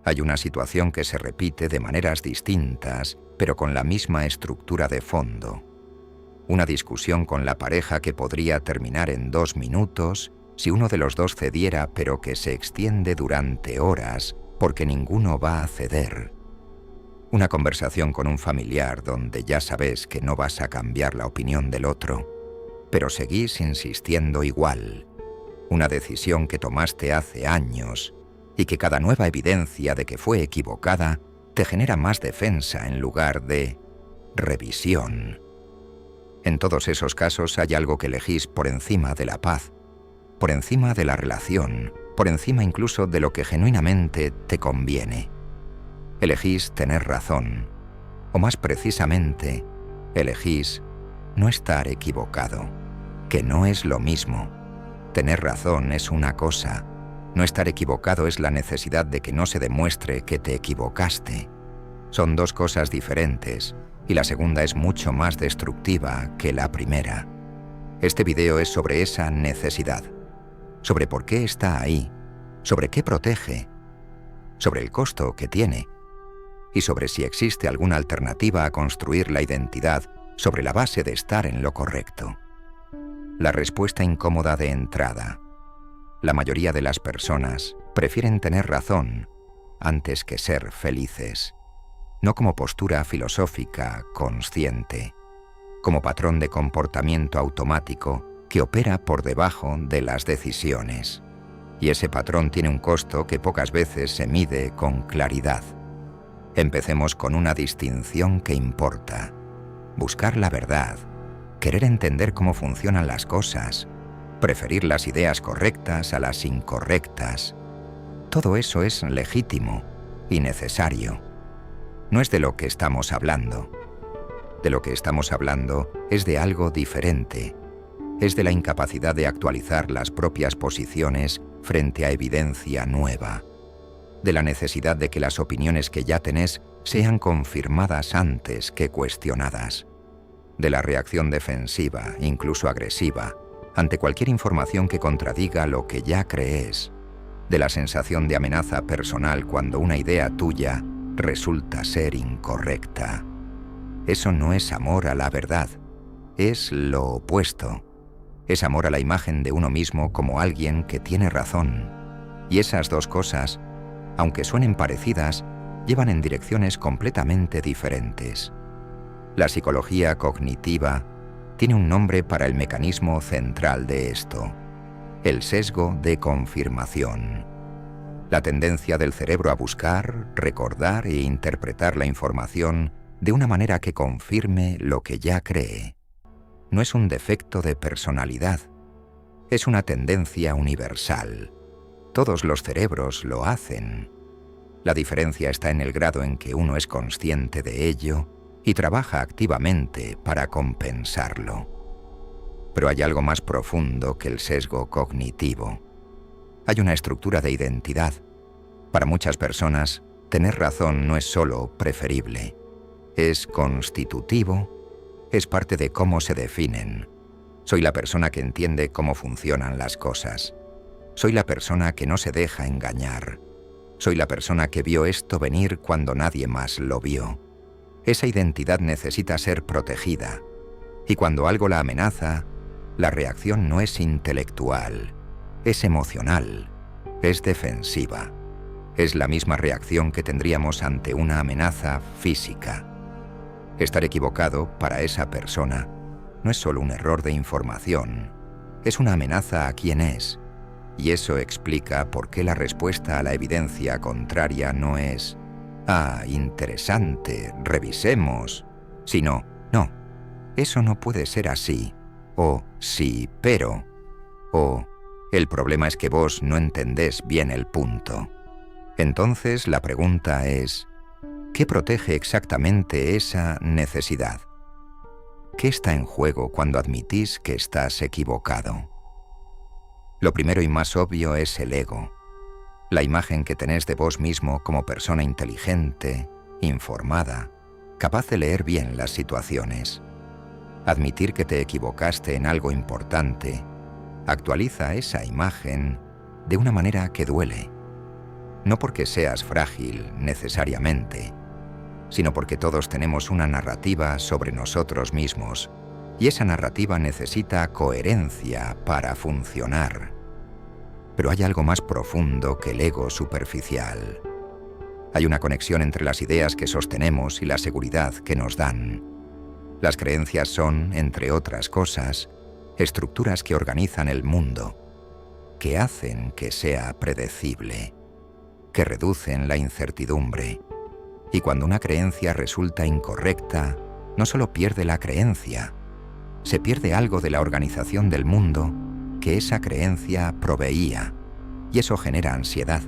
Hay una situación que se repite de maneras distintas, pero con la misma estructura de fondo. Una discusión con la pareja que podría terminar en 2 minutos si uno de los dos cediera, pero que se extiende durante horas porque ninguno va a ceder. Una conversación con un familiar donde ya sabes que no vas a cambiar la opinión del otro, pero seguís insistiendo igual. Una decisión que tomaste hace años y que cada nueva evidencia de que fue equivocada te genera más defensa en lugar de revisión. En todos esos casos hay algo que elegís por encima de la paz, por encima de la relación, por encima incluso de lo que genuinamente te conviene. Elegís tener razón, o más precisamente, elegís no estar equivocado, que no es lo mismo. Tener razón es una cosa, no estar equivocado es la necesidad de que no se demuestre que te equivocaste. Son dos cosas diferentes, y la segunda es mucho más destructiva que la primera. Este video es sobre esa necesidad, sobre por qué está ahí, sobre qué protege, sobre el costo que tiene, y sobre si existe alguna alternativa a construir la identidad sobre la base de estar en lo correcto. La respuesta incómoda de entrada. La mayoría de las personas prefieren tener razón antes que ser felices, no como postura filosófica consciente, como patrón de comportamiento automático que opera por debajo de las decisiones. Y ese patrón tiene un costo que pocas veces se mide con claridad. Empecemos con una distinción que importa. Buscar la verdad, querer entender cómo funcionan las cosas, preferir las ideas correctas a las incorrectas. Todo eso es legítimo y necesario. No es de lo que estamos hablando. De lo que estamos hablando es de algo diferente. Es de la incapacidad de actualizar las propias posiciones frente a evidencia nueva. De la necesidad de que las opiniones que ya tenés sean confirmadas antes que cuestionadas. De la reacción defensiva, incluso agresiva, ante cualquier información que contradiga lo que ya crees. De la sensación de amenaza personal cuando una idea tuya resulta ser incorrecta. Eso no es amor a la verdad, es lo opuesto. Es amor a la imagen de uno mismo como alguien que tiene razón. Y esas dos cosas, aunque suenen parecidas, llevan en direcciones completamente diferentes. La psicología cognitiva tiene un nombre para el mecanismo central de esto: el sesgo de confirmación. La tendencia del cerebro a buscar, recordar e interpretar la información de una manera que confirme lo que ya cree. No es un defecto de personalidad, es una tendencia universal. Todos los cerebros lo hacen. La diferencia está en el grado en que uno es consciente de ello y trabaja activamente para compensarlo. Pero hay algo más profundo que el sesgo cognitivo. Hay una estructura de identidad. Para muchas personas, tener razón no es solo preferible, es constitutivo, es parte de cómo se definen. Soy la persona que entiende cómo funcionan las cosas. Soy la persona que no se deja engañar. Soy la persona que vio esto venir cuando nadie más lo vio. Esa identidad necesita ser protegida. Y cuando algo la amenaza, la reacción no es intelectual, es emocional, es defensiva. Es la misma reacción que tendríamos ante una amenaza física. Estar equivocado para esa persona no es solo un error de información, es una amenaza a quien es. Y eso explica por qué la respuesta a la evidencia contraria no es «Ah, interesante, revisemos», sino «No, eso no puede ser así», o «Sí, pero», o «El problema es que vos no entendés bien el punto». Entonces la pregunta es, ¿qué protege exactamente esa necesidad? ¿Qué está en juego cuando admitís que estás equivocado? Lo primero y más obvio es el ego, la imagen que tenés de vos mismo como persona inteligente, informada, capaz de leer bien las situaciones. Admitir que te equivocaste en algo importante actualiza esa imagen de una manera que duele. no porque seas frágil necesariamente, sino porque todos tenemos una narrativa sobre nosotros mismos, y esa narrativa necesita coherencia para funcionar. Pero hay algo más profundo que el ego superficial. Hay una conexión entre las ideas que sostenemos y la seguridad que nos dan. Las creencias son, entre otras cosas, estructuras que organizan el mundo, que hacen que sea predecible, que reducen la incertidumbre. Y cuando una creencia resulta incorrecta, no solo pierde la creencia, se pierde algo de la organización del mundo que esa creencia proveía, y eso genera ansiedad.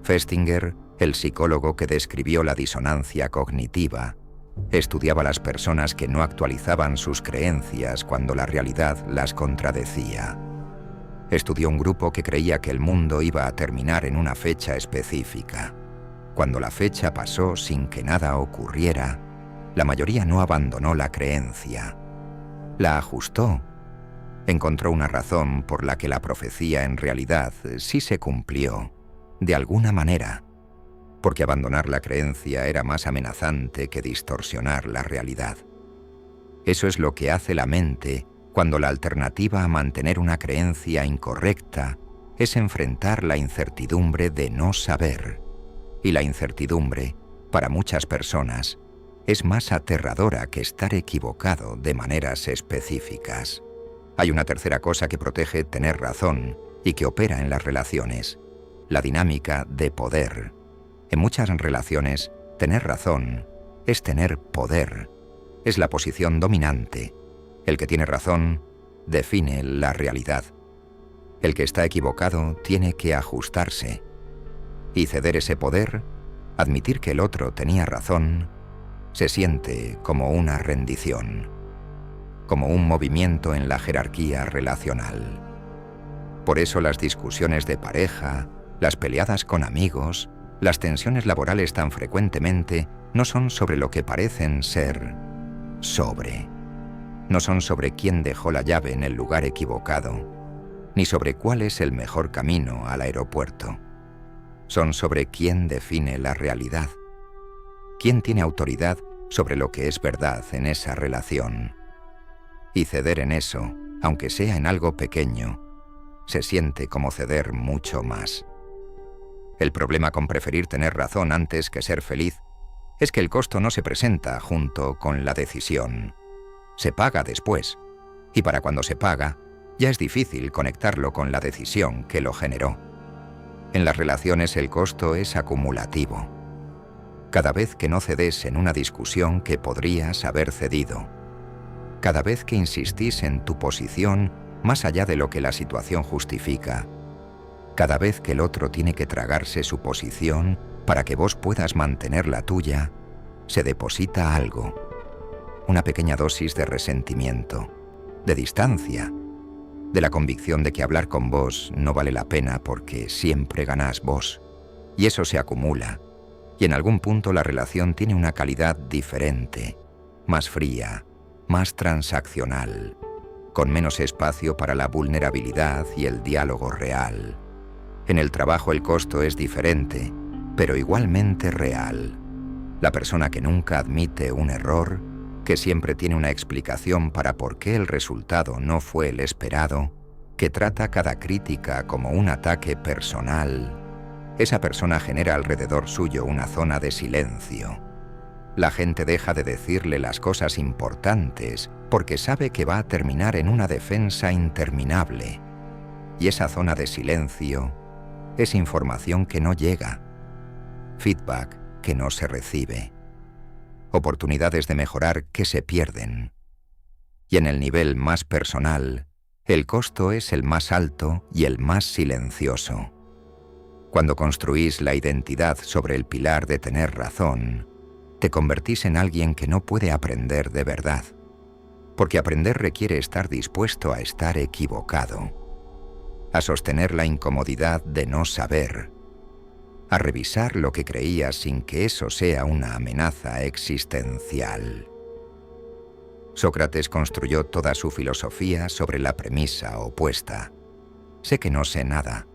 Festinger, el psicólogo que describió la disonancia cognitiva, estudiaba a las personas que no actualizaban sus creencias cuando la realidad las contradecía. Estudió un grupo que creía que el mundo iba a terminar en una fecha específica. Cuando la fecha pasó sin que nada ocurriera, la mayoría no abandonó la creencia. La ajustó. Encontró una razón por la que la profecía en realidad sí se cumplió, de alguna manera, porque abandonar la creencia era más amenazante que distorsionar la realidad. Eso es lo que hace la mente cuando la alternativa a mantener una creencia incorrecta es enfrentar la incertidumbre de no saber. Y la incertidumbre, para muchas personas, es más aterradora que estar equivocado de maneras específicas. Hay una tercera cosa que protege tener razón y que opera en las relaciones: la dinámica de poder. En muchas relaciones, tener razón es tener poder. Es la posición dominante. El que tiene razón define la realidad. El que está equivocado tiene que ajustarse. Y ceder ese poder, admitir que el otro tenía razón, se siente como una rendición, como un movimiento en la jerarquía relacional. Por eso las discusiones de pareja, las peleadas con amigos, las tensiones laborales tan frecuentemente no son sobre lo que parecen ser sobre. No son sobre quién dejó la llave en el lugar equivocado, ni sobre cuál es el mejor camino al aeropuerto. Son sobre quién define la realidad, quién tiene autoridad sobre lo que es verdad en esa relación. Y ceder en eso, aunque sea en algo pequeño, se siente como ceder mucho más. El problema con preferir tener razón antes que ser feliz es que el costo no se presenta junto con la decisión. Se paga después, y para cuando se paga, ya es difícil conectarlo con la decisión que lo generó. En las relaciones el costo es acumulativo. Cada vez que no cedes en una discusión que podrías haber cedido, cada vez que insistís en tu posición más allá de lo que la situación justifica, cada vez que el otro tiene que tragarse su posición para que vos puedas mantener la tuya, se deposita algo, una pequeña dosis de resentimiento, de distancia, de la convicción de que hablar con vos no vale la pena porque siempre ganás vos. Y eso se acumula, y en algún punto la relación tiene una calidad diferente, más fría, más transaccional, con menos espacio para la vulnerabilidad y el diálogo real. En el trabajo el costo es diferente, pero igualmente real. La persona que nunca admite un error, que siempre tiene una explicación para por qué el resultado no fue el esperado, que trata cada crítica como un ataque personal, esa persona genera alrededor suyo una zona de silencio. La gente deja de decirle las cosas importantes porque sabe que va a terminar en una defensa interminable. Y esa zona de silencio es información que no llega, feedback que no se recibe, oportunidades de mejorar que se pierden. Y en el nivel más personal, el costo es el más alto y el más silencioso. Cuando construís la identidad sobre el pilar de tener razón, te convertís en alguien que no puede aprender de verdad, porque aprender requiere estar dispuesto a estar equivocado, a sostener la incomodidad de no saber, a revisar lo que creías sin que eso sea una amenaza existencial. Sócrates construyó toda su filosofía sobre la premisa opuesta. Sé que no sé nada.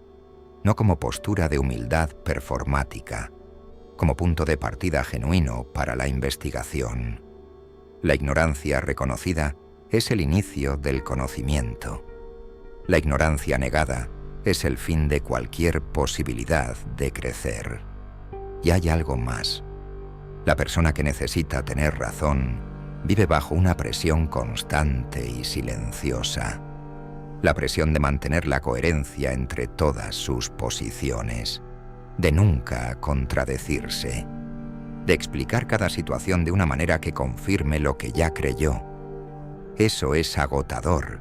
no como postura de humildad performática, como punto de partida genuino para la investigación. La ignorancia reconocida es el inicio del conocimiento. La ignorancia negada es el fin de cualquier posibilidad de crecer. Y hay algo más. La persona que necesita tener razón vive bajo una presión constante y silenciosa. La presión de mantener la coherencia entre todas sus posiciones, de nunca contradecirse, de explicar cada situación de una manera que confirme lo que ya creyó. Eso es agotador.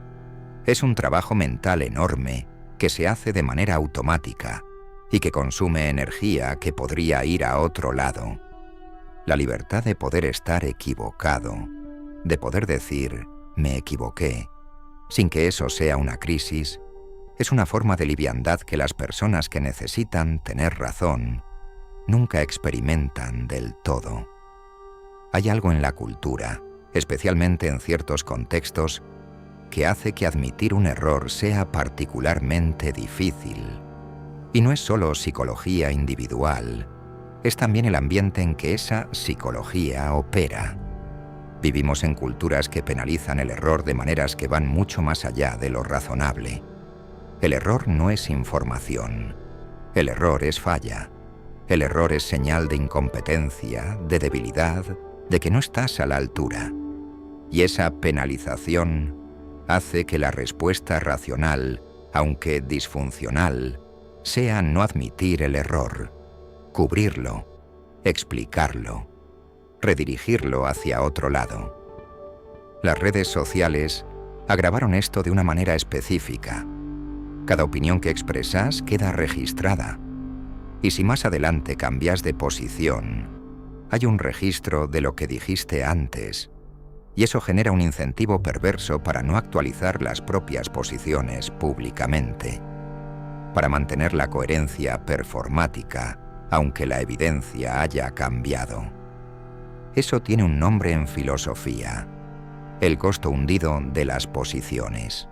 Es un trabajo mental enorme que se hace de manera automática y que consume energía que podría ir a otro lado. La libertad de poder estar equivocado, de poder decir, me equivoqué, sin que eso sea una crisis, es una forma de liviandad que las personas que necesitan tener razón nunca experimentan del todo. Hay algo en la cultura, especialmente en ciertos contextos, que hace que admitir un error sea particularmente difícil. Y no es solo psicología individual, es también el ambiente en que esa psicología opera. Vivimos en culturas que penalizan el error de maneras que van mucho más allá de lo razonable. El error no es información. El error es falla. El error es señal de incompetencia, de debilidad, de que no estás a la altura. Y esa penalización hace que la respuesta racional, aunque disfuncional, sea no admitir el error, cubrirlo, explicarlo, redirigirlo hacia otro lado. Las redes sociales agravaron esto de una manera específica. Cada opinión que expresas queda registrada. Y si más adelante cambias de posición, hay un registro de lo que dijiste antes, y eso genera un incentivo perverso para no actualizar las propias posiciones públicamente, para mantener la coherencia performática, aunque la evidencia haya cambiado. Eso tiene un nombre en filosofía: el costo hundido de las posiciones.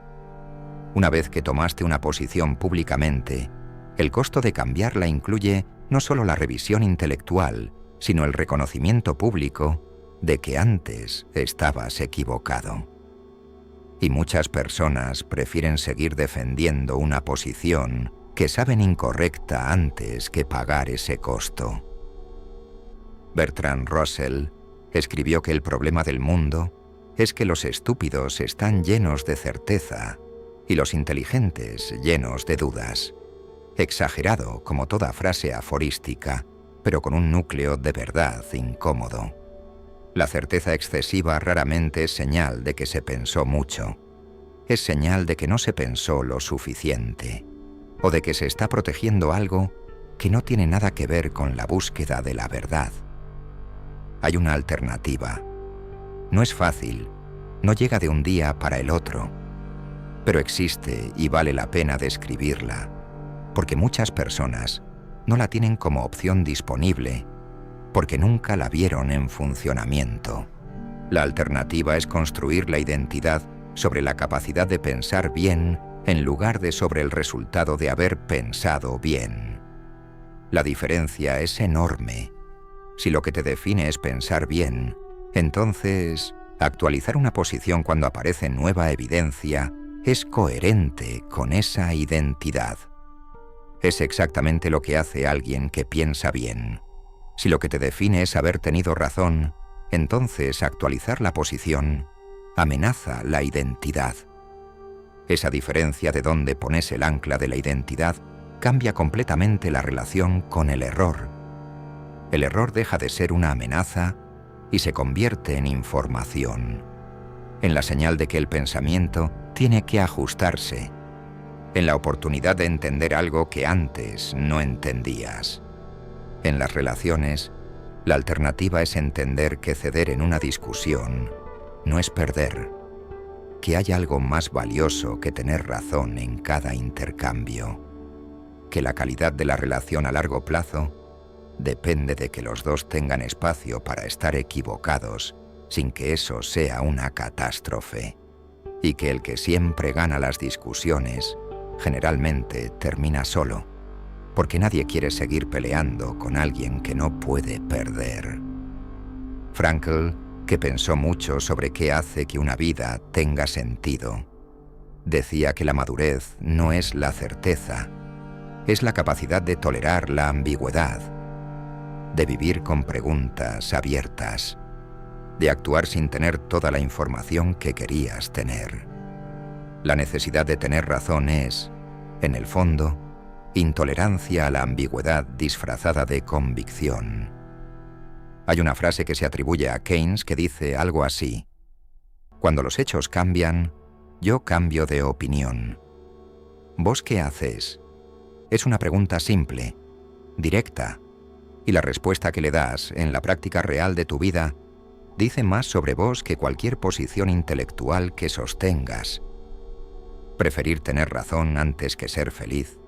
Una vez que tomaste una posición públicamente, el costo de cambiarla incluye no solo la revisión intelectual, sino el reconocimiento público de que antes estabas equivocado. Y muchas personas prefieren seguir defendiendo una posición que saben incorrecta antes que pagar ese costo. Bertrand Russell escribió que el problema del mundo es que los estúpidos están llenos de certeza y los inteligentes llenos de dudas. Exagerado como toda frase aforística, pero con un núcleo de verdad incómodo. La certeza excesiva raramente es señal de que se pensó mucho. Es señal de que no se pensó lo suficiente, o de que se está protegiendo algo que no tiene nada que ver con la búsqueda de la verdad. Hay una alternativa. No es fácil, no llega de un día para el otro, pero existe y vale la pena describirla, porque muchas personas no la tienen como opción disponible, porque nunca la vieron en funcionamiento. La alternativa es construir la identidad sobre la capacidad de pensar bien en lugar de sobre el resultado de haber pensado bien. La diferencia es enorme. Si lo que te define es pensar bien, entonces actualizar una posición cuando aparece nueva evidencia es coherente con esa identidad. Es exactamente lo que hace alguien que piensa bien. Si lo que te define es haber tenido razón, entonces actualizar la posición amenaza la identidad. Esa diferencia de dónde pones el ancla de la identidad cambia completamente la relación con el error. El error deja de ser una amenaza y se convierte en información, en la señal de que el pensamiento tiene que ajustarse, en la oportunidad de entender algo que antes no entendías. En las relaciones, la alternativa es entender que ceder en una discusión no es perder, que hay algo más valioso que tener razón en cada intercambio, que la calidad de la relación a largo plazo depende de que los dos tengan espacio para estar equivocados sin que eso sea una catástrofe, y que el que siempre gana las discusiones generalmente termina solo, porque nadie quiere seguir peleando con alguien que no puede perder. Frankl, que pensó mucho sobre qué hace que una vida tenga sentido, decía que la madurez no es la certeza, es la capacidad de tolerar la ambigüedad, de vivir con preguntas abiertas, de actuar sin tener toda la información que querías tener. La necesidad de tener razón es, en el fondo, intolerancia a la ambigüedad disfrazada de convicción. Hay una frase que se atribuye a Keynes que dice algo así: cuando los hechos cambian, yo cambio de opinión. ¿Vos qué haces? Es una pregunta simple, directa, y la respuesta que le das en la práctica real de tu vida dice más sobre vos que cualquier posición intelectual que sostengas. Preferir tener razón antes que ser feliz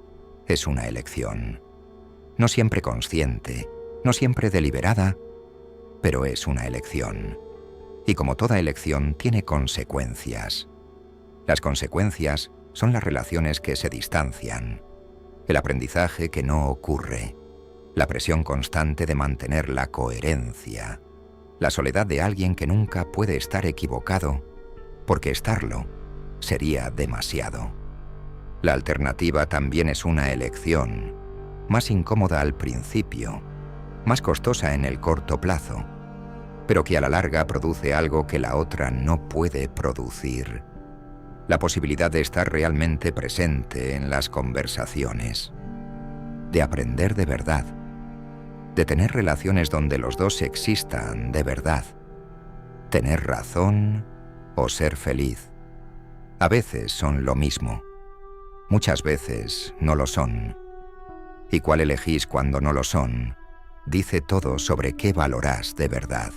es una elección. No siempre consciente, no siempre deliberada, pero es una elección. Y como toda elección, tiene consecuencias. Las consecuencias son las relaciones que se distancian, el aprendizaje que no ocurre, la presión constante de mantener la coherencia, la soledad de alguien que nunca puede estar equivocado, porque estarlo sería demasiado. La alternativa también es una elección, más incómoda al principio, más costosa en el corto plazo, pero que a la larga produce algo que la otra no puede producir: la posibilidad de estar realmente presente en las conversaciones, de aprender de verdad, de tener relaciones donde los dos existan de verdad, tener razón o ser feliz. A veces son lo mismo, muchas veces no lo son. Y cuál elegís cuando no lo son, dice todo sobre qué valorás de verdad.